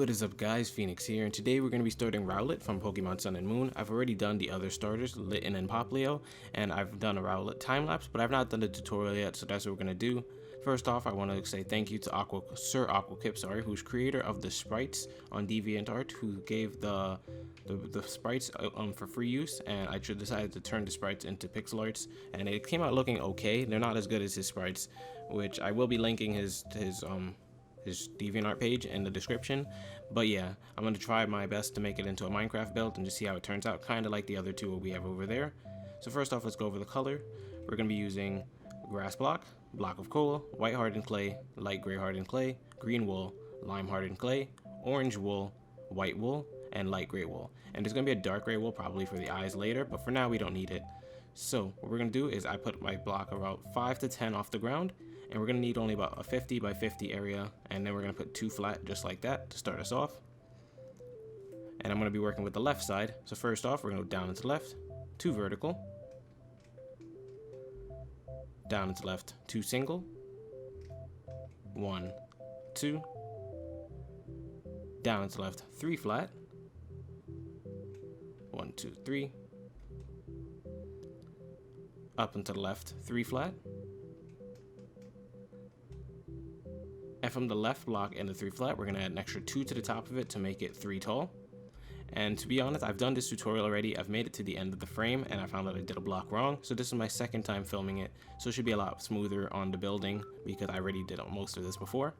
What is up guys, Phoenix here, and today we're going to be starting Rowlet from Pokemon Sun and Moon. I've already done the other starters, Litten and Poplio, and I've done a Rowlet time-lapse, but I've not done the tutorial yet, so that's what we're going to do. First off, I want to say thank you to SirAquaKip, who's creator of the sprites on deviantart, who gave the sprites for free use, and I decided to turn the sprites into pixel arts, and it came out looking okay. They're not as good as his sprites, which I will be linking his DeviantArt page in the description. But yeah, I'm going to try my best to make it into a Minecraft build and just see how it turns out, kind of like the other two we have over there. So first off, let's go over the color. We're going to be using grass block, block of coal, white hardened clay, light gray hardened clay, green wool, lime hardened clay, orange wool, white wool, and light gray wool. And there's going to be a dark gray wool probably for the eyes later, but for now we don't need it. So what we're going to do is I put my block about 5 to 10 off the ground, and we're going to need only about a 50 by 50 area, and then we're going to put 2 flat just like that to start us off. And I'm going to be working with the left side. So first off, we're going to go down and to the left, 2 vertical, down and to the left, 2 single, 1, 2, down and to the left, 3 flat, 1, 2, 3, up and to the left, 3 flat. And from the left block and the 3 flat, we're going to add an extra 2 to the top of it to make it 3 tall. And to be honest, I've done this tutorial already. I've made it to the end of the frame, and I found that I did a block wrong. So this is my second time filming it, so it should be a lot smoother on the building because I already did most of this before.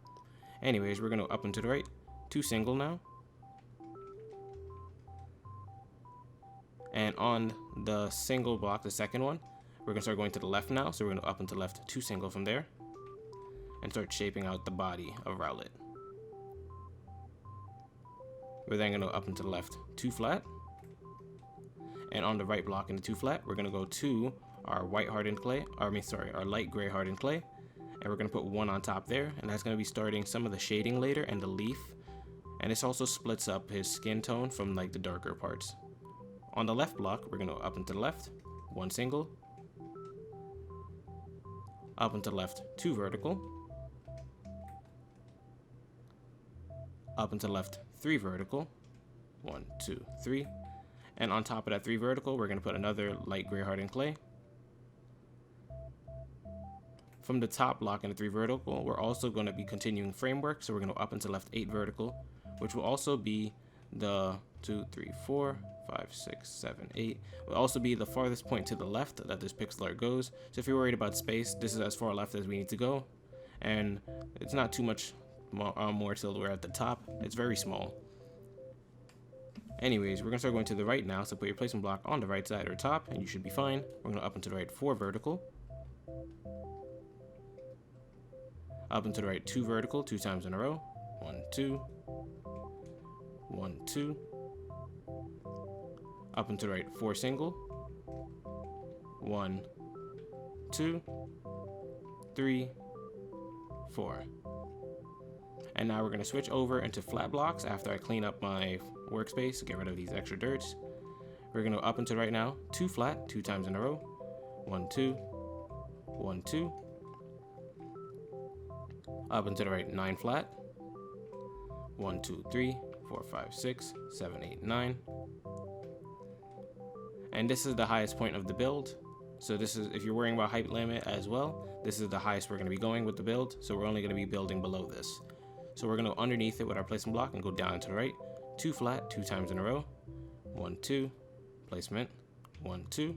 Anyways, we're going to up and to the right, 2 single now. And on the single block, the second one, we're going to start going to the left now. So we're going to up and to the left, 2 single from there, and start shaping out the body of Rowlet. We're then going to go up and to the left, 2 flat. And on the right block in the 2 flat, we're going to go to our white hardened clay, our light gray hardened clay. And we're going to put 1 on top there. And that's going to be starting some of the shading later and the leaf. And this also splits up his skin tone from like the darker parts. On the left block, we're going to go up and to the left, 1 single. Up and to the left, 2 vertical. Up and to the left, 3 vertical, 1, 2, 3, and on top of that 3 vertical, we're going to put another light gray hardened clay. From the top block in the 3 vertical, we're also going to be continuing framework, so we're going to up and to the left 8 vertical, which will also be the 2, 3, 4, 5, 6, 7, 8. Will also be the farthest point to the left that this pixel art goes. So if you're worried about space, this is as far left as we need to go, and it's not too much more till we're at the top. It's very small. Anyways, we're gonna start going to the right now, so put your placement block on the right side or top and you should be fine. We're gonna up and to the right 4 vertical, up and to the right 2 vertical 2 times in a row, 1, 2, 1, 2, up and to the right 4 single, 1, 2, 3, 4. And now we're going to switch over into flat blocks after I clean up my workspace to get rid of these extra dirts. We're going to up into right now, 2 flat, 2 times in a row, 1, 2, 1, 2, up into the right 9 flat, 1, 2, 3, 4, 5, 6, 7, 8, 9. And this is the highest point of the build. So this is, if you're worrying about height limit as well, this is the highest we're going to be going with the build. So we're only going to be building below this. So we're going to go underneath it with our placement block and go down and to the right, 2 flat, 2 times in a row, 1, 2, placement, 1, 2.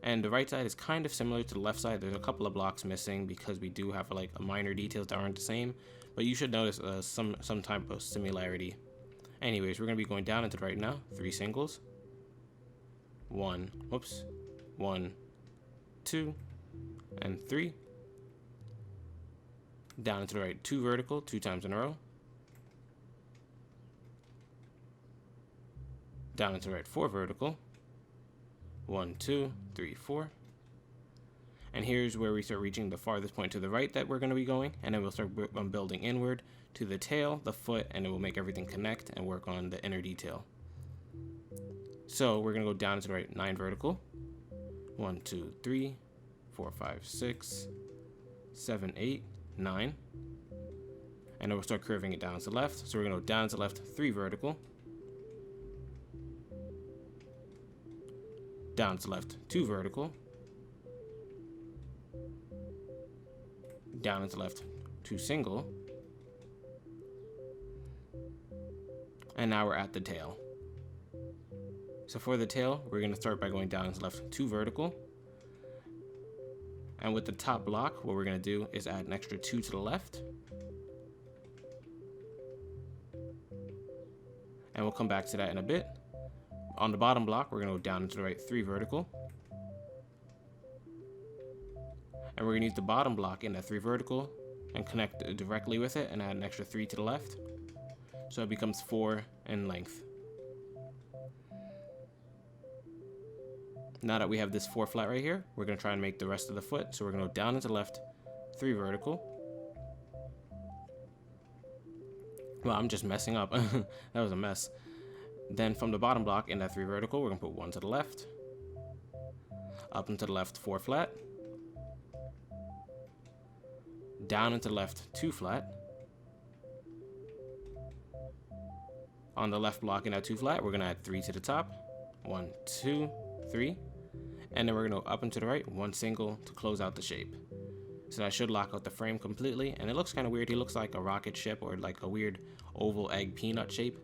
And the right side is kind of similar to the left side. There's a couple of blocks missing because we do have like minor details that aren't the same, but you should notice some type of similarity. Anyways, we're going to be going down into the right now, 3 singles, 1, 2, and 3. Down and to the right 2 vertical 2 times in a row, down and to the right 4 vertical, 1, 2, 3, 4. And here's where we start reaching the farthest point to the right that we're going to be going, and then we'll start building inward to the tail, the foot, and it will make everything connect and work on the inner detail. So we're going to go down to the right 9 vertical, 1, 2, 3, 4, 5, 6, 7, 8, 9. and then we'll start curving it down to the left. So we're gonna go down to the left, 3 vertical, down to the left, 2 vertical, down and to the left, 2 single, and now we're at the tail. So for the tail, we're going to start by going down and to the left, 2 vertical, and with the top block, what we're going to do is add an extra 2 to the left, and we'll come back to that in a bit. On the bottom block, we're going to go down and to the right, 3 vertical, and we're going to use the bottom block in that 3 vertical and connect it directly with it and add an extra 3 to the left, so it becomes 4 in length. Now that we have this 4 flat right here, we're going to try and make the rest of the foot. So we're going to go down and to the left, 3 vertical. Well, I'm just messing up. That was a mess. Then from the bottom block in that 3 vertical, we're going to put 1 to the left, up and to the left, 4 flat, down and to the left, 2 flat. On the left block in that 2 flat, we're going to add 3 to the top, 1, 2, 3, and then we're going to go up and to the right, 1 single to close out the shape. So that should lock out the frame completely, and it looks kind of weird. He looks like a rocket ship or like a weird oval egg peanut shape,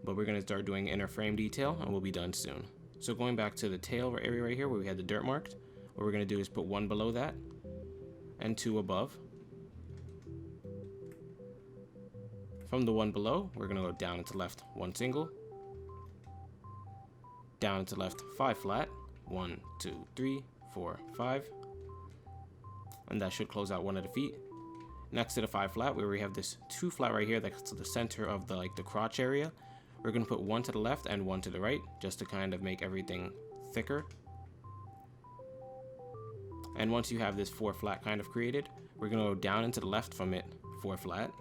but we're going to start doing inner frame detail and we'll be done soon. So going back to the tail area right here where we had the dirt marked, what we're going to do is put 1 below that and 2 above. From the 1 below, we're going to go down and to left, 1 single, down and to left, 5 flat, 1, 2, 3, 4, 5, and that should close out one of the feet. Next to the 5 flat, where we have this 2 flat right here that's to the center of the crotch area, we're going to put 1 to the left and 1 to the right just to kind of make everything thicker. And once you have this 4 flat kind of created, we're going to go down and to the left from it, 4 flat,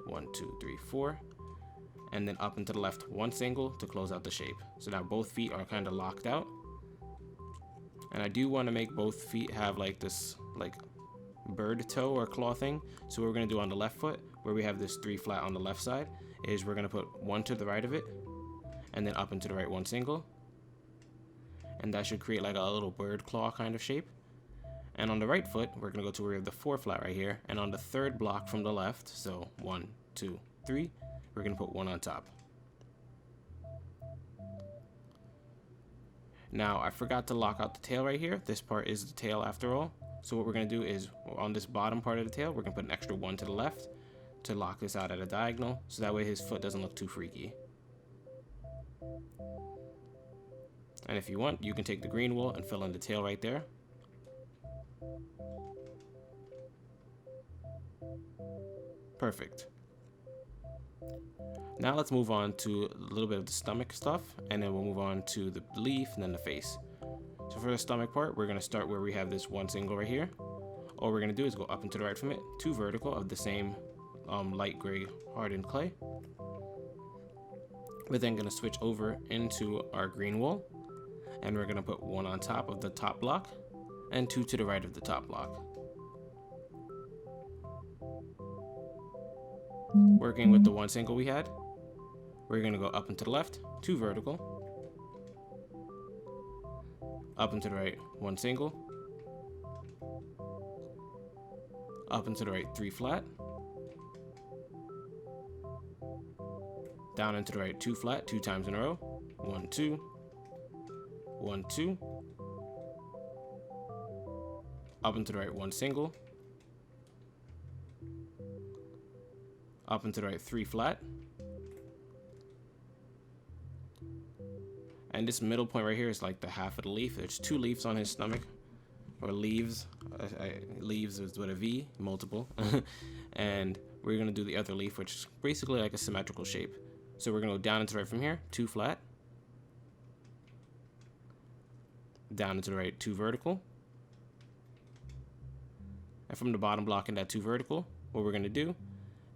1, 2, 3, 4, and then up and to the left, 1 single to close out the shape. So now both feet are kind of locked out. And I do want to make both feet have like this bird toe or claw thing. So what we're going to do on the left foot, where we have this 3 flat on the left side, is we're going to put 1 to the right of it, and then up and to the right, 1 single. And that should create like a little bird claw kind of shape. And on the right foot, we're going to go to where we have the 4 flat right here. And on the 3rd block from the left, so 1, 2, 3, we're going to put 1 on top. Now, I forgot to lock out the tail right here. This part is the tail after all. So what we're going to do is on this bottom part of the tail, we're going to put an extra 1 to the left to lock this out at a diagonal. So that way his foot doesn't look too freaky. And if you want, you can take the green wool and fill in the tail right there. Perfect. Now let's move on to a little bit of the stomach stuff, and then we'll move on to the leaf and then the face. So for the stomach part, we're going to start where we have this 1 single right here. All we're going to do is go up and to the right from it, 2 vertical of the same light gray hardened clay. We're then going to switch over into our green wool, and we're going to put 1 on top of the top block and 2 to the right of the top block. Working with the 1 single we had, we're going to go up and to the left, 2 vertical, up and to the right, 1 single, up and to the right, 3 flat, down and to the right, 2 flat, 2 times in a row, 1, 2, 1, 2, up and to the right, 1 single, up and to the right, 3 flat, and this middle point right here is like the half of the leaf. There's 2 leaves on his stomach, or leaves. Leaves is with a V, multiple. And we're gonna do the other leaf, which is basically like a symmetrical shape. So we're gonna go down and to the right from here, 2 flat, down and to the right, 2 vertical, and from the bottom block in that 2 vertical, what we're gonna do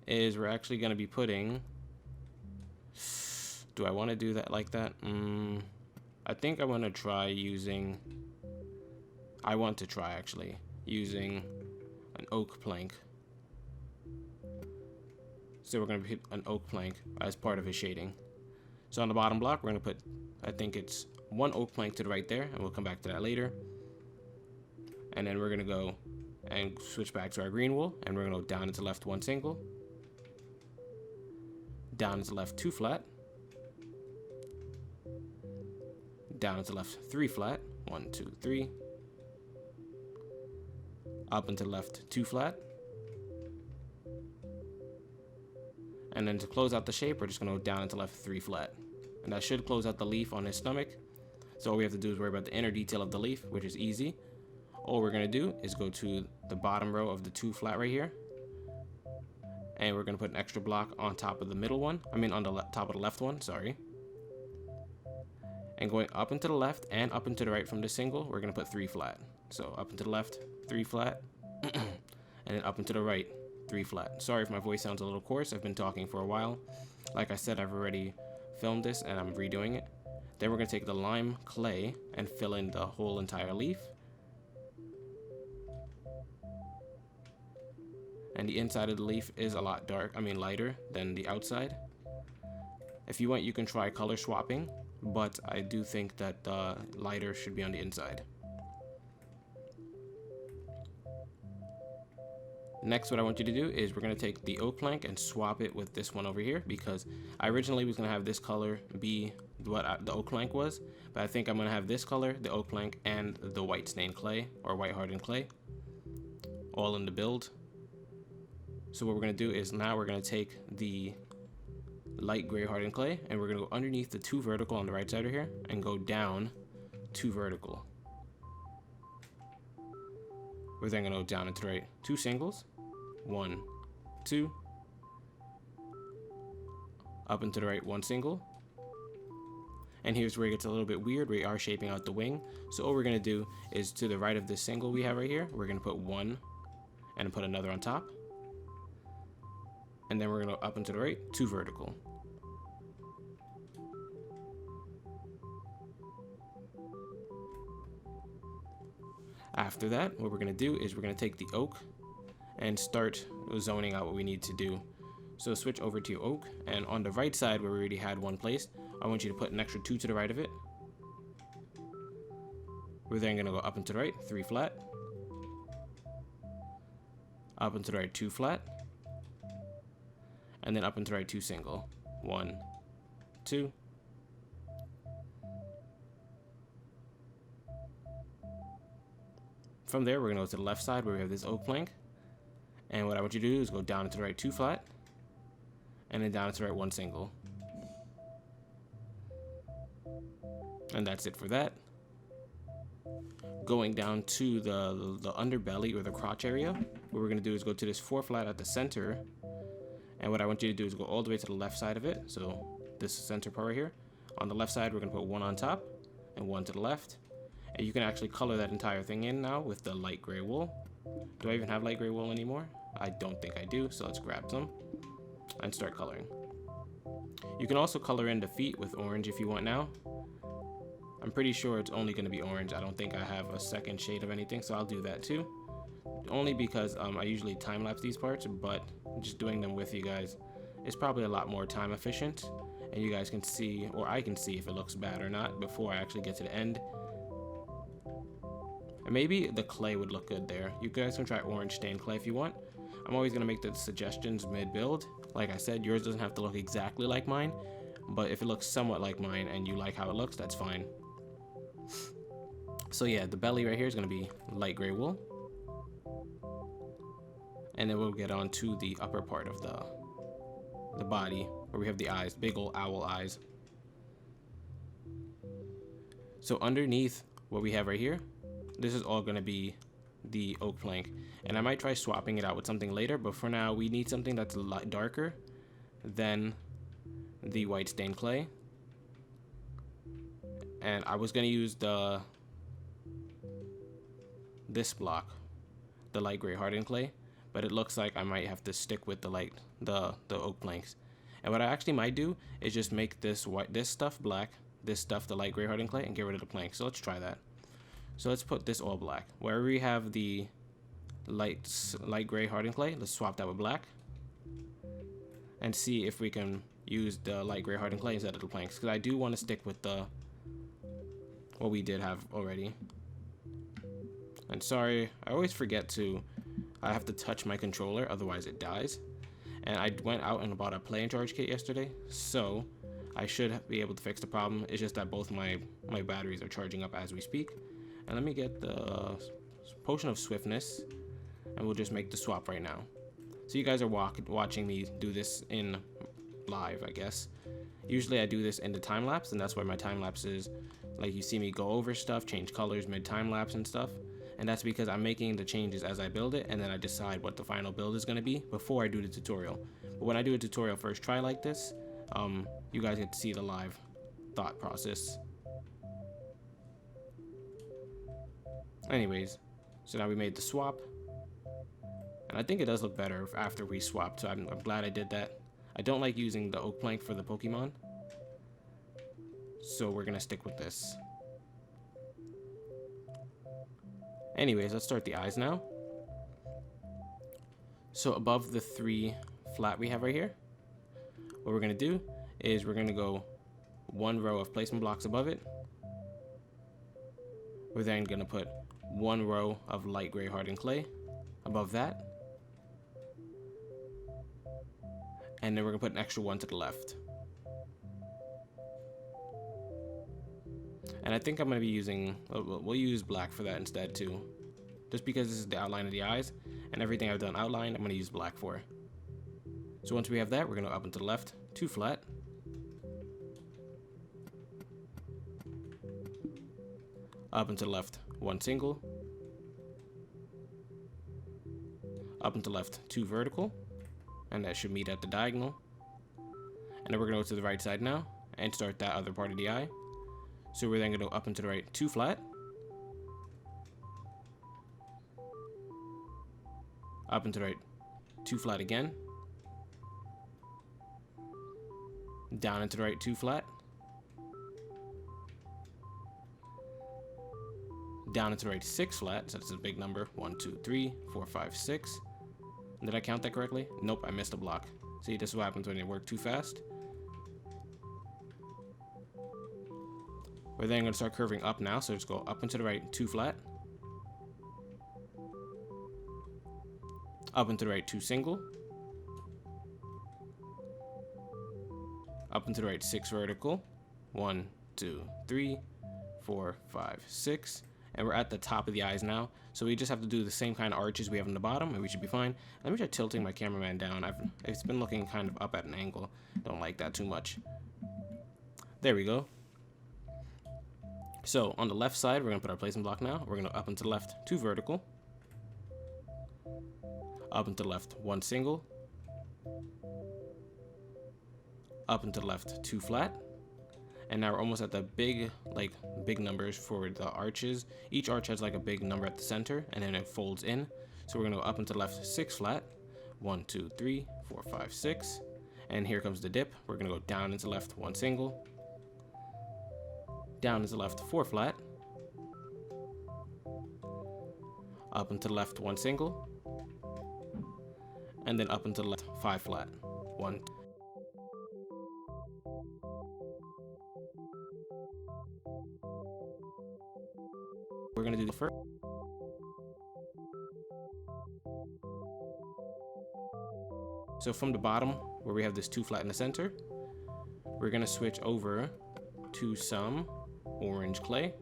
is we're actually gonna be putting. Do I want to do that like that? I think I want to try using. I want to try actually using an oak plank. So we're going to put an oak plank as part of his shading. So on the bottom block, we're going to put, I think it's one oak plank to the right there, and we'll come back to that later. And then we're going to go and switch back to our green wool, and we're going to go down into left 1 single, down into left 2 flat, down into left 3 flat, 1, 2, 3, up into left 2 flat, and then to close out the shape, we're just going to go down into left 3 flat, and that should close out the leaf on his stomach. So all we have to do is worry about the inner detail of the leaf, which is easy. All we're going to do is go to the bottom row of the 2 flat right here, and we're going to put an extra block on top of the middle one, on the top of the left one, sorry. And going up and to the left and up and to the right from the single, we're going to put 3 flat. So up and to the left, 3 flat, and then up and to the right, 3 flat. Sorry if my voice sounds a little coarse, I've been talking for a while. Like I said, I've already filmed this and I'm redoing it. Then we're going to take the lime clay and fill in the whole entire leaf. And the inside of the leaf is a lot lighter than the outside. If you want, you can try color swapping, but I do think that the lighter should be on the inside. Next, what I want you to do is we're going to take the oak plank and swap it with this one over here, because I originally was going to have this color be what the oak plank was, but I think I'm going to have this color, the oak plank, and the white stained clay or white hardened clay all in the build. So what we're going to do is now we're going to take the light gray hardened clay and we're going to go underneath the 2 vertical on the right side of here and go down 2 vertical. We're then going to go down into the right 2 singles, 1, 2, up into the right 1 single. And here's where it gets a little bit weird. We are shaping out the wing. So all we're going to do is to the right of this single we have right here, we're going to put 1 and put another on top. And then we're going to go up and to the right, 2 vertical. After that, what we're going to do is we're going to take the oak and start zoning out what we need to do. So switch over to your oak, and on the right side where we already had 1 placed, I want you to put an extra 2 to the right of it. We're then going to go up and to the right, 3 flat, up and to the right, 2 flat, and then up and to the right 2 single, 1, 2, from there we're going to go to the left side where we have this oak plank, and what I want you to do is go down and to the right 2 flat, and then down and to the right 1 single, and that's it for that. Going down to the underbelly or the crotch area, what we're going to do is go to this 4 flat at the center. And what I want you to do is go all the way to the left side of it. So this center part right here. On the left side, we're going to put 1 on top and 1 to the left. And you can actually color that entire thing in now with the light gray wool. Do I even have light gray wool anymore? I don't think I do. So let's grab some and start coloring. You can also color in the feet with orange if you want now. I'm pretty sure it's only going to be orange. I don't think I have a second shade of anything, so I'll do that too. Only because I usually time-lapse these parts, but just doing them with you guys is probably a lot more time efficient, and you guys can see, or I can see if it looks bad or not before I actually get to the end. And maybe the clay would look good there. You guys can try orange stained clay if you want. I'm always going to make the suggestions mid-build. Like I said, yours doesn't have to look exactly like mine, but if it looks somewhat like mine and you like how it looks, that's fine. So yeah, the belly right here is going to be light gray wool. And then we'll get on to the upper part of the body where we have the eyes, big old owl eyes. So underneath what we have right here, this is all going to be the oak plank. And I might try swapping it out with something later, but for now we need something that's a lot darker than the white stained clay. And I was going to use this block, the light gray hardened clay, but it looks like I might have to stick with the oak planks. And what I actually might do is just make this stuff black, this stuff the light gray hardened clay, and get rid of the planks. So let's try that. So let's put this all black. Wherever we have the light gray hardened clay, let's swap that with black. and see if we can use the light gray hardened clay instead of the planks, because I do want to stick with the what we did have already. And sorry, I always forget to, I have to touch my controller, otherwise it dies. And I went out and bought a play and charge kit yesterday, so I should be able to fix the problem. It's just that both my batteries are charging up as we speak. And let me get the potion of swiftness, and we'll just make the swap right now. So you guys are watching me do this in live, I guess. Usually I do this in the time lapse, and that's why my time lapse is like you see me go over stuff, change colors mid time lapse and stuff. And that's because I'm making the changes as I build it, and then I decide what the final build is going to be before I do the tutorial. But when I do a tutorial first try like this, you guys get to see the live thought process. Anyways, so now we made the swap, and I think it does look better after we swapped, so I'm glad I did that. I don't like using the oak plank for the Pokemon, so we're gonna stick with this. Anyways, let's start the eyes now. So above the 3 flat we have right here, what we're gonna do is we're gonna go 1 row of placement blocks above it. We're then gonna put 1 row of light gray hardened clay above that. And then we're gonna put an extra 1 to the left. And I think I'm going to be using, we'll use black for that instead too. Just because this is the outline of the eyes, and everything I've done outlined, I'm going to use black for. So once we have that, we're going to go up and to the left, 2 flat. Up and to the left, 1 single. Up and to the left, 2 vertical. And that should meet at the diagonal. And then we're going to go to the right side now, and start that other part of the eye. So we're then going to go up and to the right, 2 flat. Up and to the right, 2 flat again. Down and to the right, 2 flat. Down and to the right, 6 flat. So that's a big number. 1, 2, 3, 4, 5, 6. Did I count that correctly? Nope, I missed a block. See, this is what happens when you work too fast. We're then going to start curving up now, so just go up and to the right, 2 flat. Up and to the right, 2 single. Up and to the right, 6 vertical. 1, 2, 3, 4, 5, 6. And we're at the top of the eyes now, so we just have to do the same kind of arches we have on the bottom, and we should be fine. Let me try tilting my cameraman down. It's been looking kind of up at an angle. Don't like that too much. There we go. So on the left side, we're going to put our placement block now. We're going to up and to the left, 2 vertical. Up and to the left, 1 single. Up and to the left, 2 flat. And now we're almost at the big numbers for the arches. Each arch has like a big number at the center, and then it folds in. So we're going to go up and to the left, 6 flat. 1, 2, 3, 4, 5, 6. And here comes the dip. We're going to go down into the left, 1 single. Down is the left, 4 flat. Up and to the left, 1 single. And then up and to the left, 5 flat. 1. We're going to do the first. So from the bottom, where we have this 2 flat in the center, we're going to switch over to some orange clay.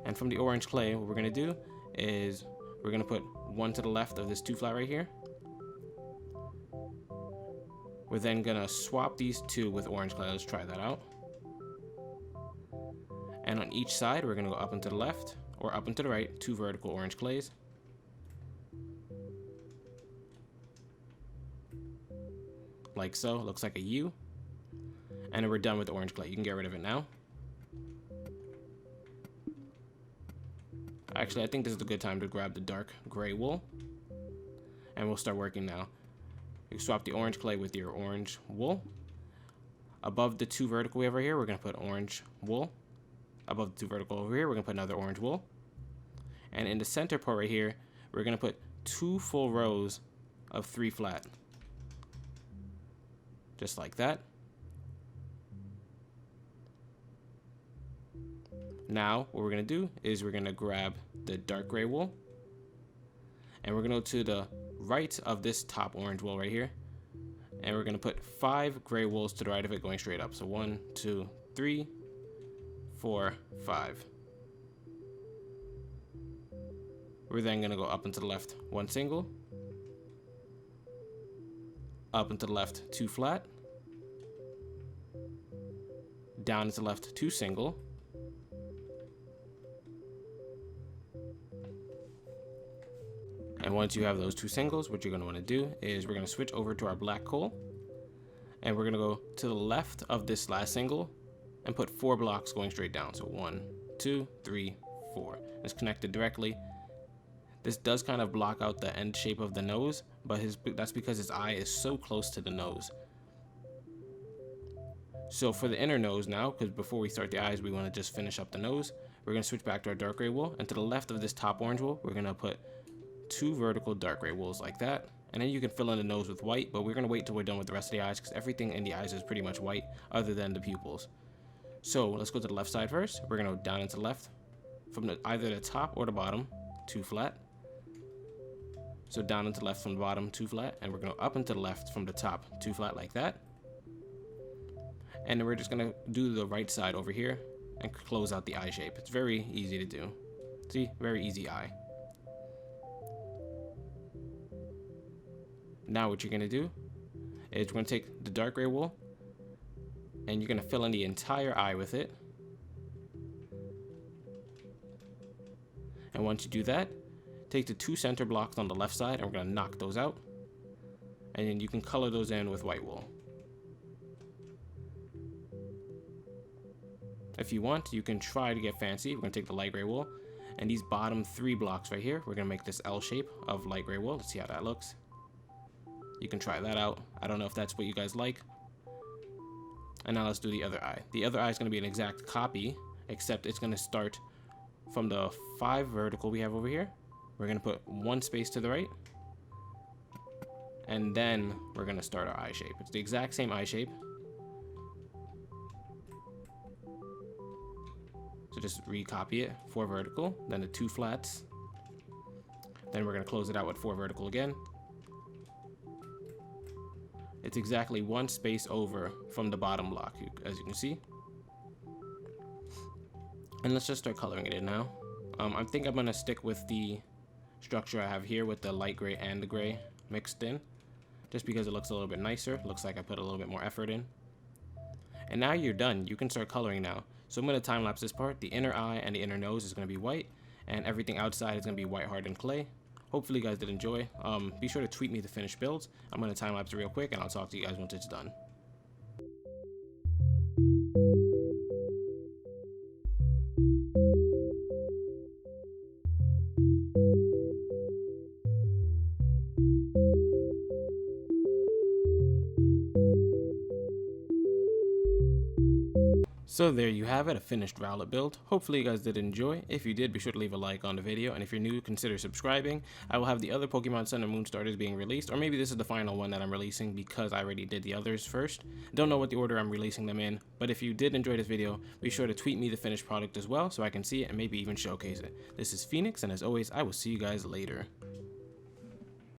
And from the orange clay, what we're going to do is we're going to put 1 to the left of this 2 flat right here. We're then going to swap these 2 with orange clay. Let's try that out. And on each side, we're going to go up and to the left or up and to the right, 2 vertical orange clays. Like so. Looks like a U. And then we're done with the orange clay. You can get rid of it now. Actually, I think this is a good time to grab the dark gray wool. And we'll start working now. You swap the orange clay with your orange wool. Above the 2 vertical we have right here, we're going to put orange wool. Above the 2 vertical over here, we're going to put another orange wool. And in the center part right here, we're going to put 2 full rows of 3 flat. just like that. Now what we're going to do is we're going to grab the dark gray wool, and we're going to go to the right of this top orange wool right here, and we're going to put 5 gray wools to the right of it going straight up. So 1, 2, 3, 4, 5. We're then going to go up and to the left 1 single, up and to the left 2 flat, down and to the left 2 single, and once you have those 2 singles, what you're going to want to do is we're going to switch over to our black coal, and we're going to go to the left of this last single and put 4 blocks going straight down. So 1, 2, 3, 4. It's connected directly. This does kind of block out the end shape of the nose, but that's because his eye is so close to the nose. So for the inner nose now, because before we start the eyes, we want to just finish up the nose, we're going to switch back to our dark gray wool, and to the left of this top orange wool, we're going to put 2 vertical dark gray wools like that. And then you can fill in the nose with white, but we're going to wait till we're done with the rest of the eyes because everything in the eyes is pretty much white other than the pupils. So let's go to the left side first. We're going to go down into the left from either the top or the bottom, 2 flat. So down into the left from the bottom, 2 flat, and we're going to up into the left from the top, 2 flat like that. And then we're just going to do the right side over here and close out the eye shape. It's very easy to do. See, very easy eye. Now what you're going to do is we're going to take the dark gray wool and you're going to fill in the entire eye with it. And once you do that, take the 2 center blocks on the left side and we're going to knock those out. And then you can color those in with white wool. If you want, you can try to get fancy. We're going to take the light gray wool and these bottom 3 blocks right here, we're going to make this L shape of light gray wool. Let's see how that looks. You can try that out. I don't know if that's what you guys like. And now let's do the other eye. The other eye is going to be an exact copy, except it's going to start from the 5 vertical we have over here. We're going to put 1 space to the right. And then we're going to start our eye shape. It's the exact same eye shape. So just recopy it, 4 vertical, then the 2 flats. Then we're going to close it out with 4 vertical again. It's exactly 1 space over from the bottom block, as you can see. And let's just start coloring it in now. I think I'm going to stick with the structure I have here with the light gray and the gray mixed in, just because it looks a little bit nicer. Looks like I put a little bit more effort in. And now you're done. You can start coloring now. So I'm going to time lapse this part. The inner eye and the inner nose is going to be white, and everything outside is going to be white hardened clay. Hopefully you guys did enjoy. Be sure to tweet me the finished builds. I'm going to time lapse it real quick and I'll talk to you guys once it's done. So there you have it, a finished Rowlet build. Hopefully you guys did enjoy. If you did, be sure to leave a like on the video, and if you're new, consider subscribing. I will have the other Pokemon Sun and Moon starters being released, or maybe this is the final one that I'm releasing because I already did the others first. Don't know what the order I'm releasing them in, but if you did enjoy this video, be sure to tweet me the finished product as well so I can see it and maybe even showcase it. This is Phoenix, and as always, I will see you guys later.